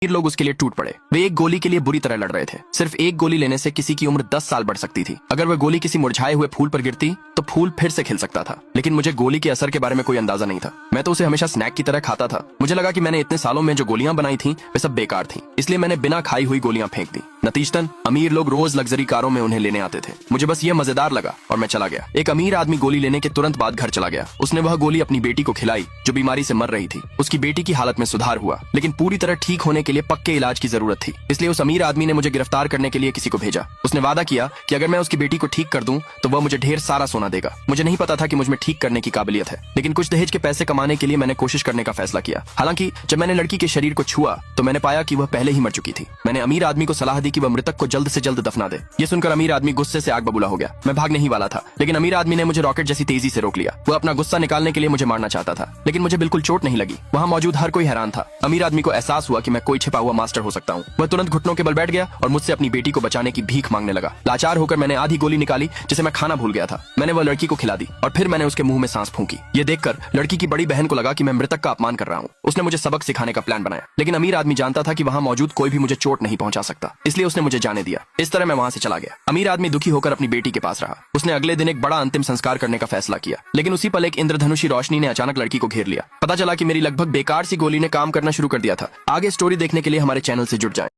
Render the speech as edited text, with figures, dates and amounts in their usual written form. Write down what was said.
लोग उसके लिए टूट पड़े। वे एक गोली के लिए बुरी तरह लड़ रहे थे। सिर्फ एक गोली लेने से किसी की उम्र 10 साल बढ़ सकती थी। अगर वह गोली किसी मुरझाए हुए फूल पर गिरती तो फूल फिर से खिल सकता था। लेकिन मुझे गोली के असर के बारे में कोई अंदाजा नहीं था। मैं तो उसे हमेशा स्नैक की तरह खाता था। मुझे लगा कि मैंने इतने सालों में जो गोलियां बनाई थी वे सब बेकार थी, इसलिए मैंने बिना खाई हुई गोलियां फेंक दी। नतीजतन अमीर लोग रोज लग्जरी कारों में उन्हें लेने आते थे। मुझे बस ये मजेदार लगा और मैं चला गया। एक अमीर आदमी गोली लेने के तुरंत बाद घर चला गया। उसने वह गोली अपनी बेटी को खिलाई जो बीमारी से मर रही थी। उसकी बेटी की हालत में सुधार हुआ, लेकिन पूरी तरह ठीक होने के लिए पक्के इलाज की जरूरत थी। इसलिए उस अमीर आदमी ने मुझे गिरफ्तार करने के लिए किसी को भेजा। उसने वादा किया कि अगर मैं उसकी बेटी को ठीक कर दूं तो वह मुझे ढेर सारा सोना देगा। मुझे नहीं पता था कि मुझ में ठीक करने की काबिलियत है, लेकिन कुछ दहेज के पैसे कमाने के लिए मैंने कोशिश करने का फैसला किया। हालांकि जब मैंने लड़की के शरीर को छुआ तो मैंने पाया कि वह पहले ही मर चुकी थी। मैंने अमीर आदमी को सलाह दी कि वह मृतक को जल्द से जल्द दफना दे। ये सुनकर अमीर आदमी गुस्से से आग बबूला हो गया। मैं भागने ही वाला था, लेकिन अमीर आदमी ने मुझे रॉकेट जैसी तेजी से रोक लिया। वह अपना गुस्सा निकालने के लिए मुझे मारना चाहता था, लेकिन मुझे बिल्कुल चोट नहीं लगी। वहाँ मौजूद हर कोई हैरान था। अमीर आदमी को एहसास हुआ कि मैं कोई छिपा हुआ मास्टर हो सकता हूँ। वह तुरंत घुटनों के बल बैठ गया और मुझसे अपनी बेटी को बचाने की भीख मांगने लगा। लाचार होकर मैंने आधी गोली निकाली जिसे मैं खाना भूल गया था। मैंने वह लड़की को खिला दी और फिर मैंने उसके मुंह में सांस फूंकी। ये देखकर लड़की की बड़ी बहन को लगा कि मैं मृतक का अपमान कर रहा हूँ। उसने मुझे सबक सिखाने का प्लान बनाया, लेकिन अमीर आदमी जानता था कि वहाँ मौजूद कोई भी मुझे चोट नहीं पहुंचा सकता, इसलिए उसने मुझे जाने दिया। इस तरह मैं वहाँ से चला गया। अमीर आदमी दुखी होकर अपनी बेटी के पास रहा। उसने अगले दिन एक बड़ा अंतिम संस्कार करने का फैसला किया, लेकिन उसी पल एक इंद्रधनुषी रोशनी ने अचानक लड़की को घेर लिया। पता चला कि मेरी लगभग बेकार सी गोली ने काम करना शुरू कर दिया था। आगे स्टोरी देखने के लिए हमारे चैनल से जुड़ जाएं।